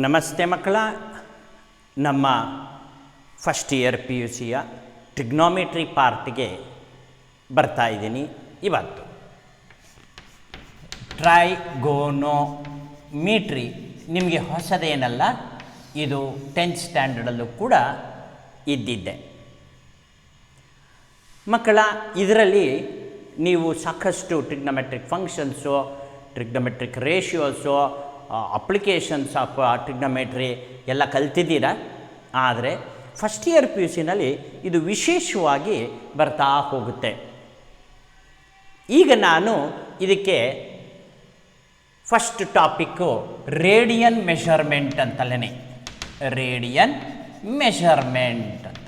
ನಮಸ್ತೆ ಮಕ್ಕಳ, ನಮ್ಮ ಫಸ್ಟ್ ಇಯರ್ ಪಿ ಯು ಸಿಯ ಟ್ರಿಗ್ನೋಮೆಟ್ರಿ ಪಾರ್ಟ್ಗೆ ಬರ್ತಾ ಇದ್ದೀನಿ. ಇವತ್ತು ಟ್ರೈಗೋನೋಮೆಟ್ರಿ ನಿಮಗೆ ಹೊಸದೇನಲ್ಲ, ಇದು 10th ಸ್ಟ್ಯಾಂಡರ್ಡಲ್ಲೂ ಕೂಡ ಇದ್ದಿದ್ದೆ ಮಕ್ಕಳ. ಇದರಲ್ಲಿ ನೀವು ಸಾಕಷ್ಟು trigonometric functions, trigonometric ratios, applications of trigonometry ಎಲ್ಲ ಕಲ್ತಿದ್ದೀರ. ಆದರೆ ಫಸ್ಟ್ ಇಯರ್ ಪಿ ಯು ಸಿನಲ್ಲಿ ಇದು ವಿಶೇಷವಾಗಿ ಬರ್ತಾ ಹೋಗುತ್ತೆ. ಈಗ ನಾನು ಇದಕ್ಕೆ ಫಸ್ಟ್ ಟಾಪಿಕ್ಕು ರೇಡಿಯನ್ ಮೆಷರ್ಮೆಂಟ್ ಅಂತಲೇ, ರೇಡಿಯನ್ ಮೆಷರ್ಮೆಂಟ್ ಅಂತ.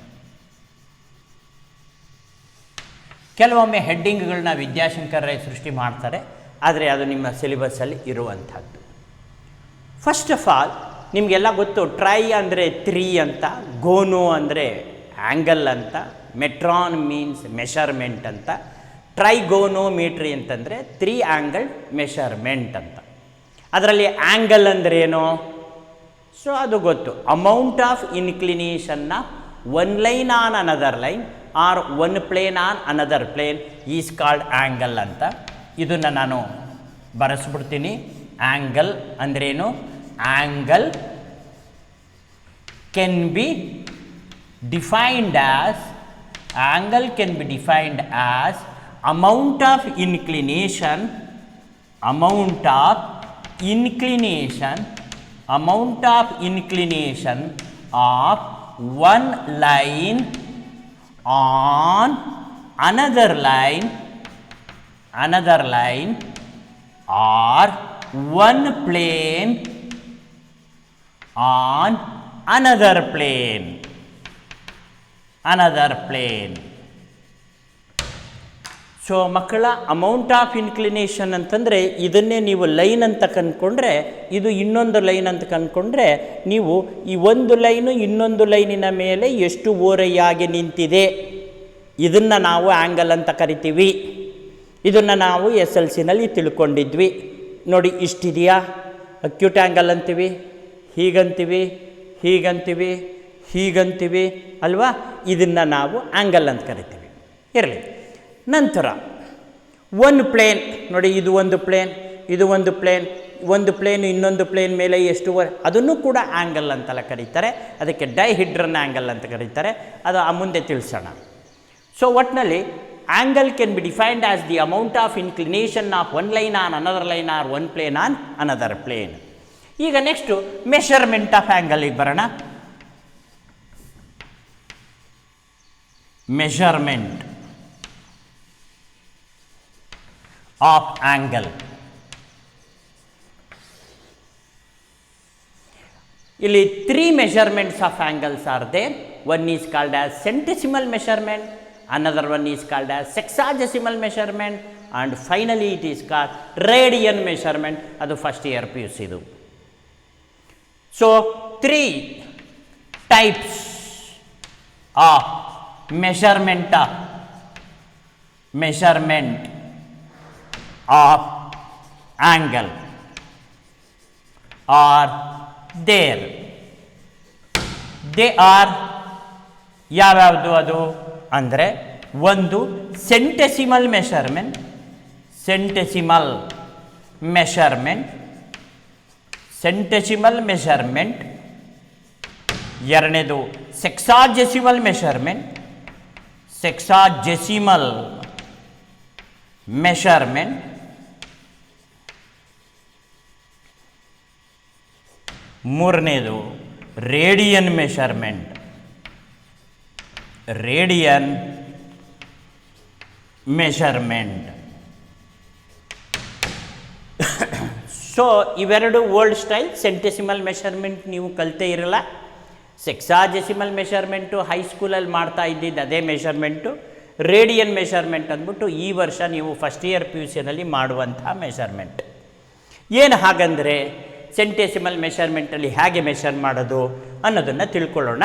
ಕೆಲವೊಮ್ಮೆ ಹೆಡ್ಡಿಂಗ್ಗಳನ್ನ ವಿದ್ಯಾಶಂಕರ್ ರೈ ಸೃಷ್ಟಿ ಮಾಡ್ತಾರೆ, ಆದರೆ ಅದು ನಿಮ್ಮ ಸಿಲೆಬಸ್ಸಲ್ಲಿ ಇರುವಂಥದ್ದು. ಫಸ್ಟ್ ಆಫ್ ಆಲ್ ನಿಮಗೆಲ್ಲ ಗೊತ್ತು, ಟ್ರೈ ಅಂದರೆ 3 ಅಂತ, ಗೋನೋ ಅಂದರೆ ಆ್ಯಂಗಲ್ ಅಂತ, ಮೆಟ್ರಾನ್ ಮೀನ್ಸ್ ಮೆಷರ್ಮೆಂಟ್ ಅಂತ, ಟ್ರೈಗೋನೋಮೆಟ್ರಿ ಅಂತಂದರೆ 3 ಆ್ಯಂಗಲ್ ಮೆಷರ್ಮೆಂಟ್ ಅಂತ. ಅದರಲ್ಲಿ ಆ್ಯಂಗಲ್ ಅಂದರೆ ಏನು? ಸೊ ಅದು ಗೊತ್ತು. ಅಮೌಂಟ್ ಆಫ್ ಇನ್ಕ್ಲಿನೇಷನ್ನ one line on another line or one plane on another plane is called angle ಅಂತ. ಇದನ್ನು ನಾನು ಬರೆಸ್ಬಿಡ್ತೀನಿ. ಆ್ಯಂಗಲ್ ಅಂದ್ರೇನು? Angle can be defined as amount of inclination of one line on another line or one plane on another plane. So ಮಕ್ಕಳ, amount of inclination ಅಂತಂದರೆ ಇದನ್ನೇ ನೀವು line ಅಂತ ಕಂಡುಕೊಂಡ್ರೆ, ಇದು ಇನ್ನೊಂದು ಲೈನ್ ಅಂತ ಕಂಡುಕೊಂಡ್ರೆ, ನೀವು ಈ ಒಂದು ಲೈನು ಇನ್ನೊಂದು ಲೈನಿನ ಮೇಲೆ ಎಷ್ಟು ಓರೆಯಾಗಿ ನಿಂತಿದೆ, ಇದನ್ನು ನಾವು ಆ್ಯಂಗಲ್ ಅಂತ ಕರಿತೀವಿ. ಇದನ್ನು ನಾವು SLCನಲ್ಲಿ ತಿಳ್ಕೊಂಡಿದ್ವಿ ನೋಡಿ. ಇಷ್ಟಿದೆಯಾ, ಅಕ್ಯೂಟ್ ಆ್ಯಂಗಲ್ ಅಂತೀವಿ, ಹೀಗಂತೀವಿ ಅಲ್ವಾ? ಇದನ್ನು ನಾವು ಆ್ಯಂಗಲ್ ಅಂತ ಕರಿತೀವಿ. ಇರಲಿ. ನಂತರ ಒಂದು ಪ್ಲೇನ್ ನೋಡಿ, ಇದು ಒಂದು ಪ್ಲೇನ್, ಒಂದು ಪ್ಲೇನು ಇನ್ನೊಂದು ಪ್ಲೇನ್ ಮೇಲೆ ಎಷ್ಟು, ಅದನ್ನು ಕೂಡ ಆ್ಯಂಗಲ್ ಅಂತೆಲ್ಲ ಕರೀತಾರೆ. ಅದಕ್ಕೆ ಡೈಹಿಡ್ರನ್ ಆ್ಯಂಗಲ್ ಅಂತ ಕರೀತಾರೆ. ಅದು ಮುಂದೆ ತಿಳಿಸೋಣ. ಸೊ ಒಟ್ಟಿನಲ್ಲಿ angle can be defined as the amount of inclination of one line on another line or one plane on another plane. ಈಗ ನೆಕ್ಸ್ಟು ಮೆಷರ್ಮೆಂಟ್ ಆಫ್ ಆ್ಯಂಗಲಿಗೆ ಬರೋಣ. Measurement of angle. ಇಲ್ಲಿ 3 measurements of angles are there. One is called as centesimal measurement, another one is called as sexagesimal measurement, and finally it is called radian measurement. ಅದು first year P U ಸಿದು. So 3 types of measurement of angle are there. They are ಯಾವ್ಯಾವುದು ಅದು ಅಂದರೆ, ಒಂದು centesimal measurement, ಎರಡನೇದು sexagesimal measurement, ಮೂರನೇದು radian measurement. So ಇವೆರಡು old style. Centesimal measurement ನೀವು ಕಲಿತೇ ಇರಲ್ಲ. ಸೆಕ್ಸಾಜೆಸಿಮಲ್ ಮೆಷರ್ಮೆಂಟು ಹೈಸ್ಕೂಲಲ್ಲಿ ಮಾಡ್ತಾ ಇದ್ದಿದ್ದು ಅದೇ ಮೆಷರ್ಮೆಂಟು. ರೇಡಿಯನ್ ಮೆಷರ್ಮೆಂಟ್ ಅಂದ್ಬಿಟ್ಟು ಈ ವರ್ಷ ನೀವು ಫಸ್ಟ್ ಇಯರ್ ಪಿ ಯು ಸಿನಲ್ಲಿ ಮಾಡುವಂಥ ಮೆಷರ್ಮೆಂಟ್. ಏನು ಹಾಗಂದರೆ, ಸೆಂಟೆಸಿಮಲ್ ಮೆಷರ್ಮೆಂಟಲ್ಲಿ ಹೇಗೆ ಮೆಷರ್ ಮಾಡೋದು ಅನ್ನೋದನ್ನು ತಿಳ್ಕೊಳ್ಳೋಣ.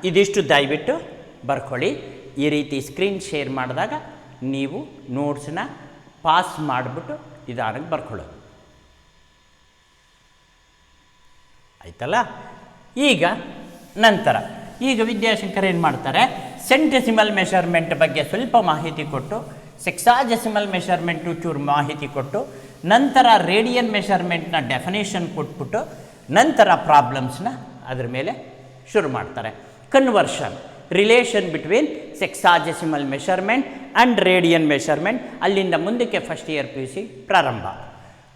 ಇದಿಷ್ಟು ದಯವಿಟ್ಟು ಬರ್ಕೊಳ್ಳಿ. ಈ ರೀತಿ ಸ್ಕ್ರೀನ್ ಶೇರ್ ಮಾಡಿದಾಗ ನೀವು ನೋಟ್ಸನ್ನ ಪಾಸ್ ಮಾಡಿಬಿಟ್ಟು ನಿಧಾನಕ್ಕೆ ಬರ್ಕೊಳ್ಳೋದು. ಆಯ್ತಲ್ಲ. ಈಗ ನಂತರ ಈಗ ವಿದ್ಯಾಶಂಕರ್ ಏನು ಮಾಡ್ತಾರೆ, ಸೆಂಟೆಸಿಮಲ್ ಮೆಷರ್ಮೆಂಟ್ ಬಗ್ಗೆ ಸ್ವಲ್ಪ ಮಾಹಿತಿ ಕೊಟ್ಟು, ಸೆಕ್ಸಾಜೆಸಿಮಲ್ ಮೆಷರ್ಮೆಂಟು ಚೂರು ಮಾಹಿತಿ ಕೊಟ್ಟು, ನಂತರ ರೇಡಿಯನ್ ಮೆಷರ್ಮೆಂಟ್ನ ಡೆಫಿನೇಷನ್ ಕೊಟ್ಬಿಟ್ಟು ನಂತರ ಪ್ರಾಬ್ಲಮ್ಸ್ನ ಅದ್ರ ಮೇಲೆ ಶುರು ಮಾಡ್ತಾರೆ. Conversion, relation between sexagesimal measurement and radian measurement, ಅಲ್ಲಿಂದ ಮುಂದಕ್ಕೆ ಫಸ್ಟ್ ಇಯರ್ PUC ಪ್ರಾರಂಭ.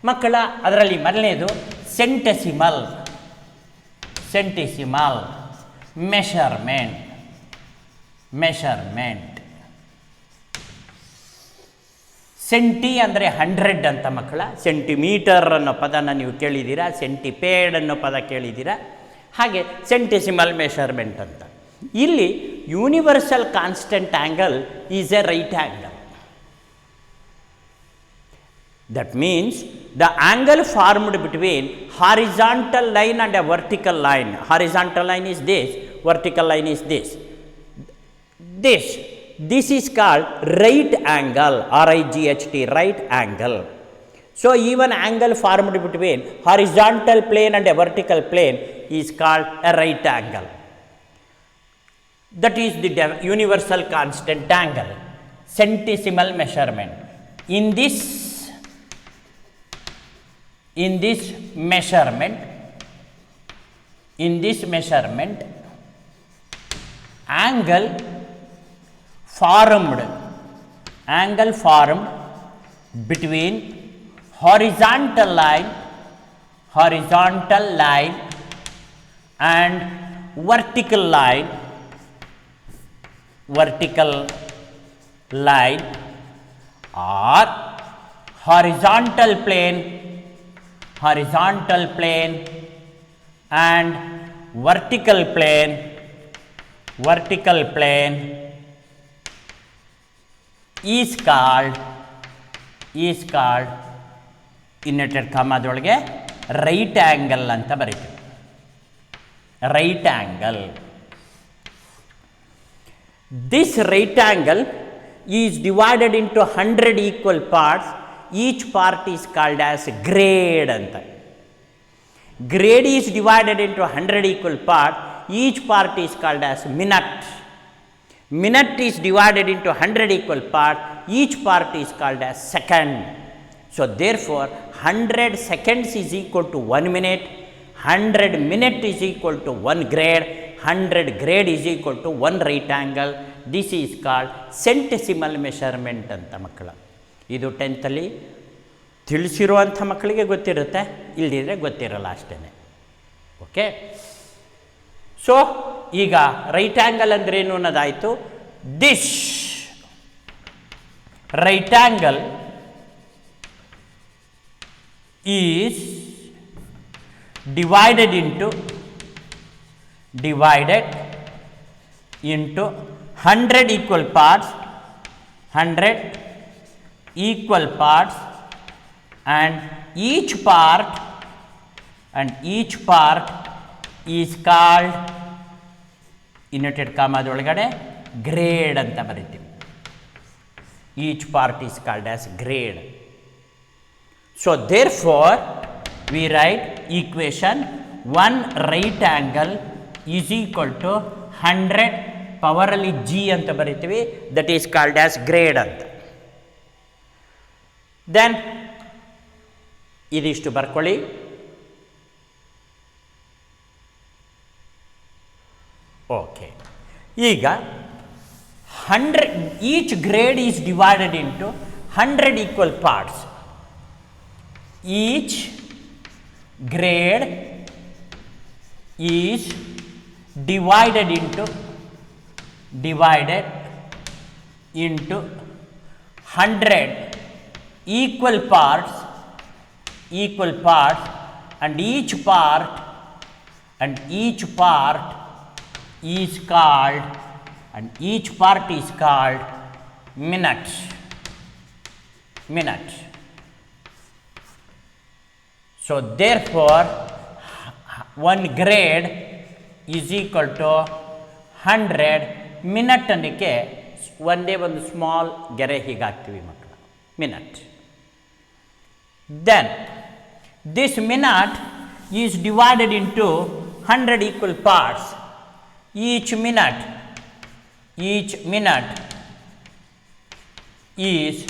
ಮಕ್ಕಳ ಅದರಲ್ಲಿ ಮೊದಲನೇದು ಸೆಂಟೆಸಿಮಲ್ ಮೆಷರ್ಮೆಂಟ್. ಸೆಂಟಿ ಅಂದರೆ 100 ಅಂತ ಮಕ್ಕಳ. ಸೆಂಟಿಮೀಟರ್ ಅನ್ನೋ ಪದನ ನೀವು ಕೇಳಿದ್ದೀರಾ, ಸೆಂಟಿಪೇಡ್ ಅನ್ನೋ ಪದ ಕೇಳಿದ್ದೀರಾ. ಹಾಗೆ ಸೆಂಟೆಸಿಮಲ್ ಮೆಷರ್ಮೆಂಟ್ ಅಂತ. ಇಲ್ಲಿ universal constant angle is A right angle. That means the angle formed between horizontal line and a vertical line. Horizontal line is this, vertical line is this. This is called right angle, RIGHT, right angle. So even angle formed between horizontal plane and a vertical plane is called a right angle. That is the universal constant angle, centesimal measurement. In this measurement, angle formed between horizontal line and vertical line or horizontal plane and vertical plane is called inverted commaದೊಳಗೆ right angle ಅಂತ ಬರೀತೀವಿ. Right angle. This right angle is divided into 100 equal parts. Each part is called as grade anta. Grade is divided into 100 equal parts. Each part is called as minute. Minute is divided into 100 equal parts. Each part is called as second. So therefore 100 seconds is equal to 1 minute. 100 minute is equal to 1 grade. 100 grade is equal to 1 right angle. This is called centesimal measurement anta ಮಕ್ಕಳ. ಇದು 10th ಅಲ್ಲಿ ತಿಳಿಸಿರುವಂಥ ಮಕ್ಕಳಿಗೆ ಗೊತ್ತಿರುತ್ತೆ, ಇಲ್ಲದಿದ್ದರೆ ಗೊತ್ತಿರಲ್ಲ ಅಷ್ಟೇ. Okay. So ಈಗ right angle ಅಂದ್ರೇನು ಅನ್ನೋದಾಯಿತು. This right angle is divided into 100 equal parts, 100 equal parts, and each part is called inverted commaದೊಳಗಡೆ grade ಅಂತ ಬರೀತೀವಿ. Each part is called as grade. So therefore we write equation 1 right angle is equal to 100 power ಅಲ್ಲಿ g ಅಂತ ಬರೀತೀವಿ. That is called as grade ಅಂತ. Then ಇದಿಷ್ಟು ಬರ್ಕೊಳ್ಳಿ. Okay. ಈಗ 100 each grade is divided into 100 equal parts. Each grade is divided into 100 equal parts, and each part is called minute. So therefore 1 grade is equal to 100 minute ಅನ್ನಕ್ಕೆ ಒಂದೇ ಒಂದು small ಗೆರೆ ಹೀಗಾಗ್ತೀವಿ ಮಕ್ಕಳು, minute. Then this minute is divided into 100 equal parts. Each minute is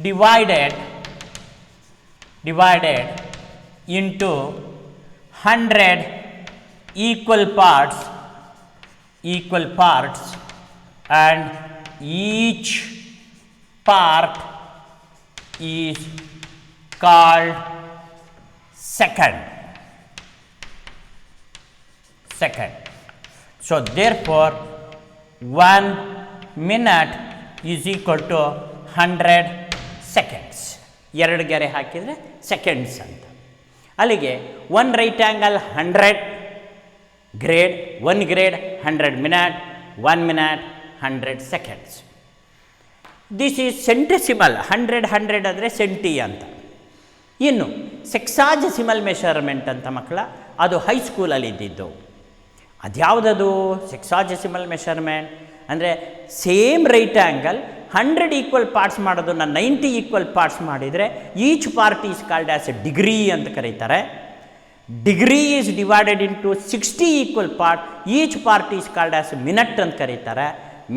divided into 100 equal parts, and each part is called second. So therefore 1 minute is equal to 100 seconds. ಎರಡು ಗೆರೆ ಹಾಕಿದರೆ seconds ಅಂತ. ಅಲ್ಲಿಗೆ 1 right angle 100 grade, 1 grade 100 minute, 1 minute 100 seconds. This is centesimal. 100 ಅಂದರೆ centi ಅಂತ. ಇನ್ನು ಸೆಕ್ಸಾಜೆಸಿಮಲ್ measurement ಅಂತ ಮಕ್ಕಳ, ಅದು ಹೈಸ್ಕೂಲಲ್ಲಿ ಇದ್ದಿದ್ದು. ಅದ್ಯಾವುದದು ಸೆಕ್ಸಾಜೆಸಿಮಲ್ ಮೆಷರ್ಮೆಂಟ್ ಅಂದರೆ same right angle 100 equal parts ಮಾಡೋದನ್ನು 90 ಈಕ್ವಲ್ ಪಾರ್ಟ್ಸ್ ಮಾಡಿದರೆ each part is called as A degree ಅಂತ ಕರೀತಾರೆ. Degree is divided into 60 equal part, each part is called as minute ಅಂತ ಕರೀತಾರೆ.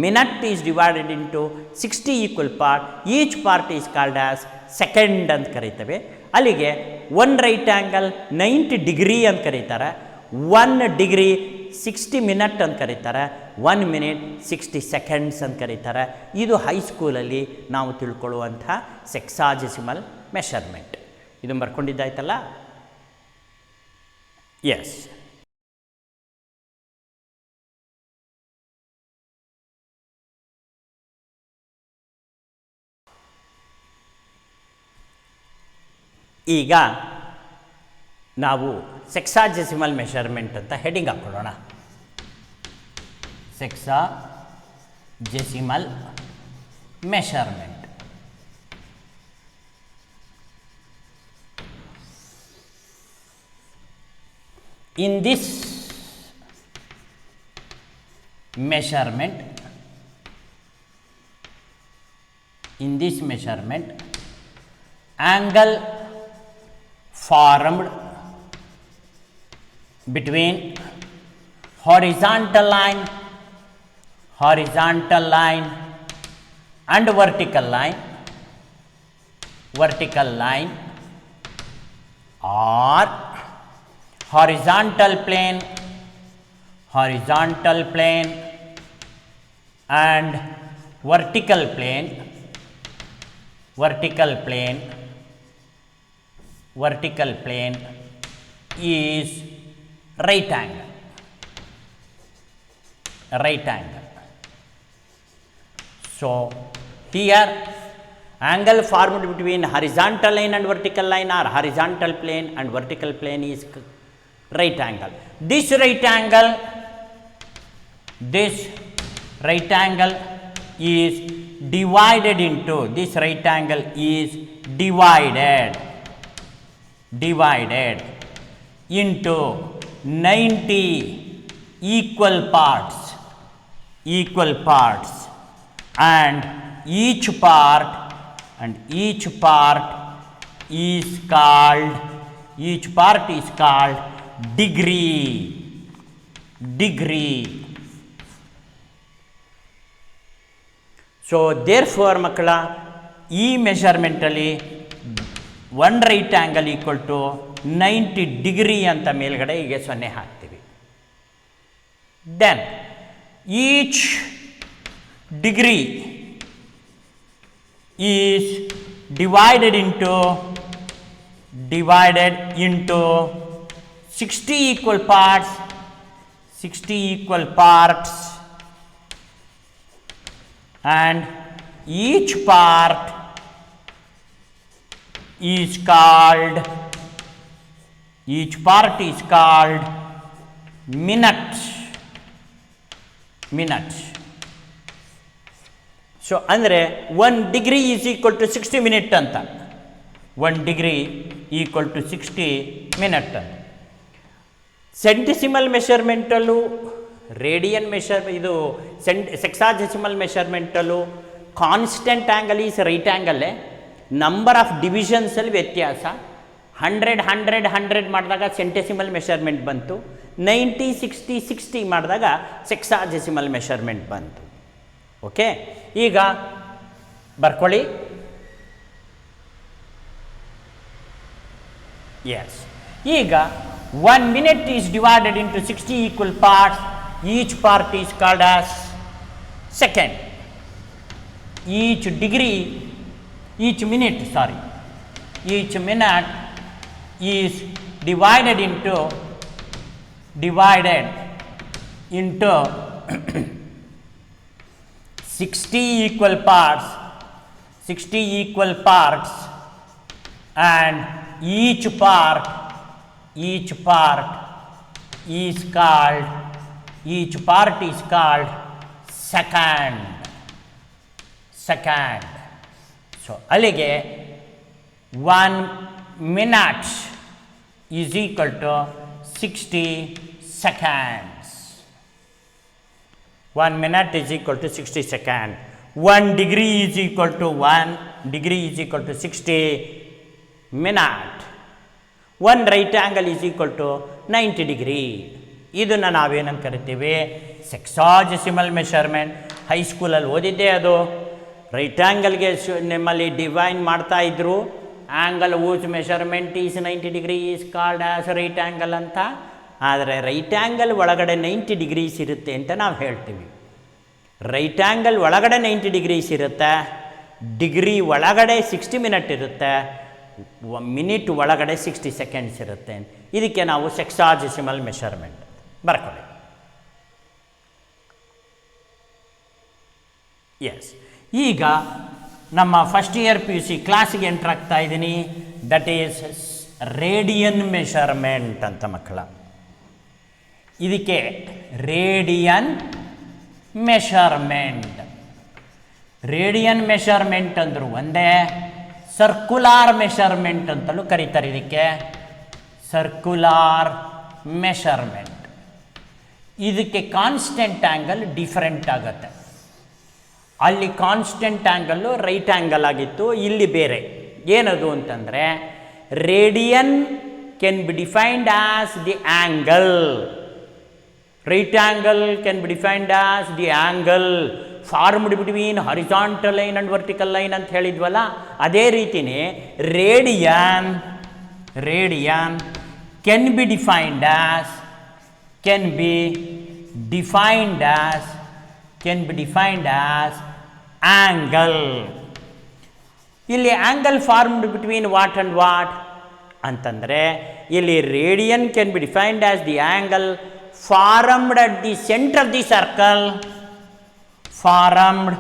Minute is divided into 60 equal part, each part is called as second ಅಂತ ಕರೀತೇವೆ. ಅಲ್ಲಿಗೆ 1 right angle 90 degree ಅಂತ ಕರೀತಾರೆ, 1 degree 60 minute ಅಂತ ಕರೀತಾರೆ, 1 ಮಿನಿಟ್ 60 ಸೆಕೆಂಡ್ಸ್ ಅಂತ ಕರೀತಾರೆ. ಇದು ಹೈಸ್ಕೂಲಲ್ಲಿ ನಾವು ತಿಳ್ಕೊಳ್ಳುವಂಥ ಸೆಕ್ಸಾಜೆಸಿಮಲ್ ಮೆಷರ್ಮೆಂಟ್. ಇದು ಬರ್ಕೊಂಡಿದ್ದಾಯ್ತಲ್ಲ? ಎಸ್. ಈಗ ನಾವು ಸೆಕ್ಸಾಜೆಸಿಮಲ್ ಮೆಷರ್ಮೆಂಟ್ ಅಂತ ಹೆಡಿಂಗ್ ಹಾಕ್ಕೊಳ್ಳೋಣ. ಸೆಕ್ಸಾಜೆಸಿಮಲ್ measurement. In this measurement, angle formed between horizontal line and vertical line or horizontal plane and vertical plane is right angle. So here angle formed between horizontal line and vertical line or horizontal plane and vertical plane is right angle. This right angle is divided into 90 equal parts, and each part is called degree. So therefore ಮಕ್ಕಳ, ಈ ಮೆಷರ್ಮೆಂಟಲ್ಲಿ 1 right angle equal to 90 degree ಅಂತ ಮೇಲ್ಗಡೆ ಹೀಗೆ 0 ಹಾಕ್ತೀವಿ. Then each degree is divided into 60 equal parts, and each part is called minutes. So ಅಂದರೆ 1 degree is equal to 60 minute ಅಂತ. 1 degree equal to 60 minute ಅಂತ. ಸೆಂಟಿಸಿಮಲ್ ಮೆಷರ್ಮೆಂಟಲ್ಲೂ ರೇಡಿಯನ್ ಇದು ಸೆಕ್ಸಾಜೆಸಿಮಲ್ ಮೆಷರ್ಮೆಂಟಲ್ಲೂ ಕಾನ್ಸ್ಟೆಂಟ್ ಆ್ಯಂಗಲ್ ಈಸ್ ರೈಟ್ ಆ್ಯಂಗಲ್ಲೇ, ನಂಬರ್ ಆಫ್ ಡಿವಿಷನ್ಸಲ್ಲಿ ವ್ಯತ್ಯಾಸ. 100 ಮಾಡಿದಾಗ ಸೆಂಟೆಸಿಮಲ್ ಮೆಷರ್ಮೆಂಟ್ ಬಂತು. 90 60 60 ಮಾಡಿದಾಗ ಸೆಕ್ಸಾಡೆಸಿಮಲ್ ಮೆಷರ್ಮೆಂಟ್ ಬಂತು. ಓಕೆ, ಈಗ ಬರ್ಕೊಳ್ಳಿ. ಎಸ್, ಈಗ 1 minute is divided into 60 equal parts. Each part is called as second. Each minute is divided into 60 equal parts, and each part is called second. So ಅಲ್ಲಿಗೆ 1 minute is equal to 60 seconds. 1 minute is equal to 60 seconds. 1 degree is equal to 60 minutes. 1 right angle is equal to 90 degree. ಇದನ್ನು ನಾವೇನಂತ ಕರಿತೀವಿ? ಸೆಕ್ಸಾಡೆಸಿಮಲ್ measurement. ಹೈಸ್ಕೂಲಲ್ಲಿ ಓದಿದ್ದೆ ಅದು. Right ಆ್ಯಂಗಲ್ಗೆ ನಿಮ್ಮಲ್ಲಿ divine ಮಾಡ್ತಾ ಇದ್ರು. Angle whose measurement is 90 degree is called as right angle ಅಂತ. ಆದರೆ ರೈಟ್ ಆ್ಯಂಗಲ್ ಒಳಗಡೆ 90 ಡಿಗ್ರೀಸ್ ಇರುತ್ತೆ ಅಂತ ನಾವು ಹೇಳ್ತೀವಿ. ರೈಟ್ ಆ್ಯಂಗಲ್ ಒಳಗಡೆ 90 ಡಿಗ್ರೀಸ್ ಇರುತ್ತೆ, ಡಿಗ್ರಿ ಒಳಗಡೆ 60 ಮಿನಿಟ್ ಇರುತ್ತೆ, ಮಿನಿಟ್ ಒಳಗಡೆ 60 ಸೆಕೆಂಡ್ಸ್ ಇರುತ್ತೆ. ಇದಕ್ಕೆ ನಾವು ಸೆಕ್ಸಾಡೆಸಿಮಲ್ ಮೆಷರ್ಮೆಂಟ್ ಬರ್ಕೊಳ್ಳಿ. ಎಸ್, ಈಗ ನಮ್ಮ ಫಸ್ಟ್ ಇಯರ್ PUC ಕ್ಲಾಸಿಗೆ ಎಂಟ್ರ್ ಆಗ್ತಾ ಇದ್ದೀನಿ. ದಟ್ ಈಸ್ ರೇಡಿಯನ್ ಮೆಷರ್ಮೆಂಟ್ ಅಂತ ಮಕ್ಕಳ. ಇದಕ್ಕೆ ರೇಡಿಯನ್ ಮೆಷರ್ಮೆಂಟ್ ಅಂದರು ಒಂದೇ, ಸರ್ಕ್ಯುಲಾರ್ ಮೆಷರ್ಮೆಂಟ್ ಅಂತಲೂ ಕರೀತಾರೆ. ಇದಕ್ಕೆ ಸರ್ಕ್ಯುಲಾರ್ ಮೆಷರ್ಮೆಂಟ್. ಇದಕ್ಕೆ ಕಾನ್ಸ್ಟೆಂಟ್ ಆ್ಯಂಗಲ್ ಡಿಫರೆಂಟ್ ಆಗುತ್ತೆ. ಅಲ್ಲಿ ಕಾನ್ಸ್ಟೆಂಟ್ ಆ್ಯಂಗಲ್ಲು ರೈಟ್ ಆ್ಯಂಗಲ್ ಆಗಿತ್ತು, ಇಲ್ಲಿ ಬೇರೆ. ಏನದು ಅಂತಂದರೆ radian can be defined as the angle, right angle can be defined as the angle formed between horizontal line and vertical line ಅಂತ ಹೇಳಿದ್ವಲ್ಲ, ಅದೇ ರೀತಿಯೇ radian can be defined as angle. ಇಲ್ಲಿ angle formed between what and what ಅಂತಂದರೆ, ಇಲ್ಲಿ radian can be defined as the angle formed at the centre of the circle, formed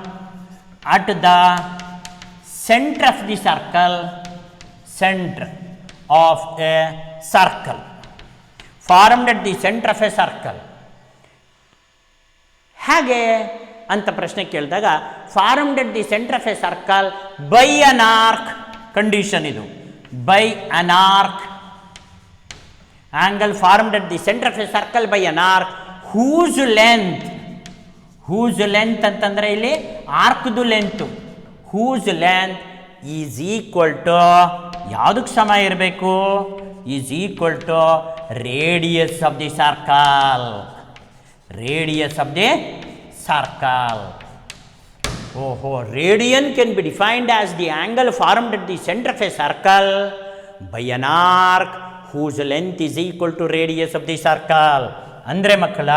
at the center of a circle, formed at the center of a circle. ಹೇಗೆ ಅಂತ ಪ್ರಶ್ನೆ ಕೇಳಿದಾಗ, formed at the centre of a circle by an arc condition. ಇದು by an arc, angle formed at the centre of a circle by an arc whose length ಅಂತಂದರೆ ಇಲ್ಲಿ ಆರ್ಕ್ದು length. Whose length is equal to ಯಾವುದಕ್ಕೆ ಸಮ ಇರಬೇಕು? Is equal to radius of the circle. ಓಹೋ, radian can be defined as the angle formed at the centre of a circle by an arc whose length is equal to radius of the circle. ಅಂದರೆ ಮಕ್ಕಳ,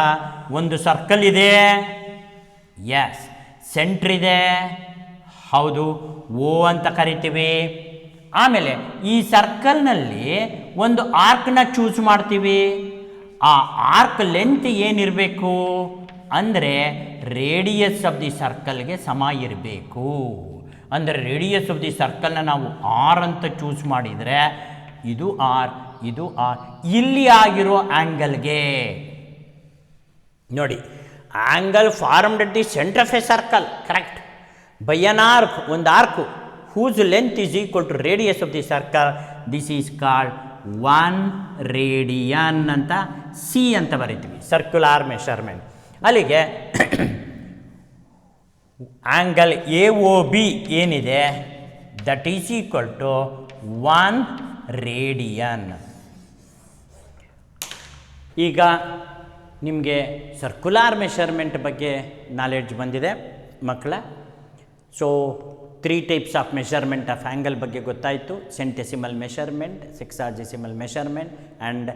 ಒಂದು circle ಇದೆ, S, centre ಇದೆ, ಹೌದು, ಓ ಅಂತ ಕರಿತೀವಿ. ಆಮೇಲೆ ಈ ಸರ್ಕಲ್ನಲ್ಲಿ ಒಂದು ಆರ್ಕ್ನ ಚೂಸ್ ಮಾಡ್ತೀವಿ. ಆ ಆರ್ಕ್ ಲೆಂತ್ ಏನಿರಬೇಕು ಅಂದರೆ ರೇಡಿಯಸ್ ಆಫ್ ದಿ ಸರ್ಕಲ್ಗೆ ಸಮ ಇರಬೇಕು. ಅಂದರೆ ರೇಡಿಯಸ್ ಆಫ್ ದಿ ಸರ್ಕಲ್ನ ನಾವು ಆರ್ ಅಂತ ಚೂಸ್ ಮಾಡಿದರೆ ಇದು ಆರ್, ಇದು ಆರ್. ಇಲ್ಲಿ ಆಗಿರೋ ಆ್ಯಂಗಲ್ಗೆ ನೋಡಿ, angle formed at the centre of a circle, correct, by an arc, ಒಂದು arc, whose length is equal to radius of the circle. This is called 1 radian ಅಂತ ಸಿ ಅಂತ ಬರಿತೀವಿ, ಸರ್ಕ್ಯುಲಾರ್ ಮೆಷರ್ಮೆಂಟ್. ಅಲ್ಲಿಗೆ ಆ್ಯಂಗಲ್ AOB ಏನಿದೆ, that is equal to 1 radian. ಈಗ ನಿಮಗೆ circular measurement ಬಗ್ಗೆ knowledge ಬಂದಿದೆ ಮಕ್ಕಳ. So 3 types of measurement of angle ಬಗ್ಗೆ ಗೊತ್ತಾಯಿತು. Centesimal measurement, sexagesimal measurement and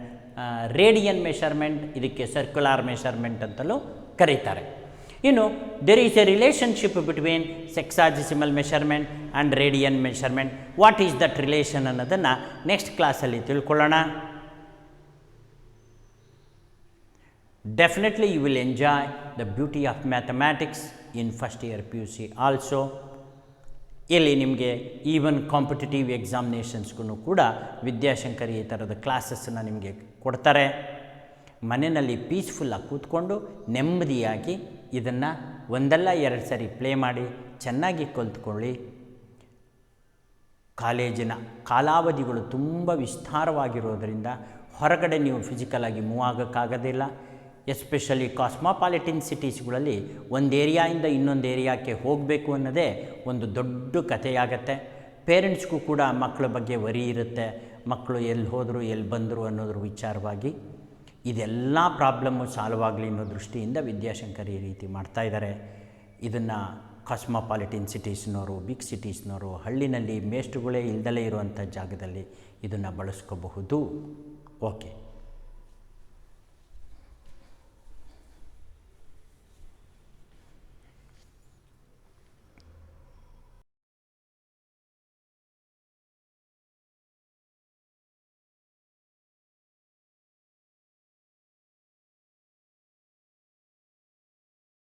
radian measurement. ಇದಕ್ಕೆ ಸರ್ಕ್ಯುಲಾರ್ ಮೆಷರ್ಮೆಂಟ್ ಅಂತಲೂ ಕರೀತಾರೆ. ಇನ್ನು there is a relationship between sexagesimal measurement and radian measurement. What is that relation ಅನ್ನೋದನ್ನು ನೆಕ್ಸ್ಟ್ ಕ್ಲಾಸಲ್ಲಿ ತಿಳ್ಕೊಳ್ಳೋಣ. Definitely you will enjoy the beauty of mathematics in first year PUC also. ಇಲ್ಲಿ ನಿಮಗೆ even competitive ಎಕ್ಸಾಮಿನೇಷನ್ಸ್ಗೂ ಕೂಡ ವಿದ್ಯಾಶಂಕರಿ ಈ ಥರದ ಕ್ಲಾಸಸ್ಸನ್ನು ನಿಮಗೆ ಕೊಡ್ತಾರೆ. ಮನೆಯಲ್ಲಿ ಪೀಸ್ಫುಲ್ಲಾಗಿ ಕೂತ್ಕೊಂಡು ನೆಮ್ಮದಿಯಾಗಿ ಇದನ್ನು ಒಂದಲ್ಲ 2 ಸರಿ ಪ್ಲೇ ಮಾಡಿ ಚೆನ್ನಾಗಿ ಕಲ್ತ್ಕೊಳ್ಳಿ. ಕಾಲೇಜಿನ ಕಾಲಾವಧಿಗಳು ತುಂಬ ವಿಸ್ತಾರವಾಗಿರೋದರಿಂದ ಹೊರಗಡೆ ನೀವು ಫಿಸಿಕಲಾಗಿ ಮೂವ್ ಆಗೋಕ್ಕಾಗೋದಿಲ್ಲ. ಎಸ್ಪೆಷಲಿ ಕಾಸ್ಮೋಪಾಲಿಟಿನ್ ಸಿಟೀಸ್ಗಳಲ್ಲಿ ಒಂದು ಏರಿಯಾಯಿಂದ ಇನ್ನೊಂದು ಏರಿಯಾಕ್ಕೆ ಹೋಗಬೇಕು ಅನ್ನೋದೇ ಒಂದು ದೊಡ್ಡ ಕಥೆಯಾಗತ್ತೆ. ಪೇರೆಂಟ್ಸ್ಗೂ ಕೂಡ ಮಕ್ಕಳ ಬಗ್ಗೆ ವರಿ ಇರುತ್ತೆ, ಮಕ್ಕಳು ಎಲ್ಲಿ ಹೋದರು ಎಲ್ಲಿ ಬಂದರು ಅನ್ನೋದ್ರ ವಿಚಾರವಾಗಿ. ಇದೆಲ್ಲ ಪ್ರಾಬ್ಲಮ್ಮು ಸಾಲ್ವ್ ಆಗಲಿ ಅನ್ನೋ ದೃಷ್ಟಿಯಿಂದ ವಿದ್ಯಾಶಂಕರ್ ಈ ರೀತಿ ಮಾಡ್ತಾಯಿದ್ದಾರೆ. ಇದನ್ನು ಕಾಸ್ಮೋಪಾಲಿಟಿನ್ ಸಿಟೀಸ್ನವರು, ಬಿಗ್ ಸಿಟೀಸ್ನವರು, ಹಳ್ಳಿನಲ್ಲಿ ಮೇಷ್ಟ್ರುಗಳೇ ಇಲ್ದಲೇ ಇರುವಂಥ ಜಾಗದಲ್ಲಿ ಇದನ್ನು ಬಳಸ್ಕೋಬಹುದು. ಓಕೆ.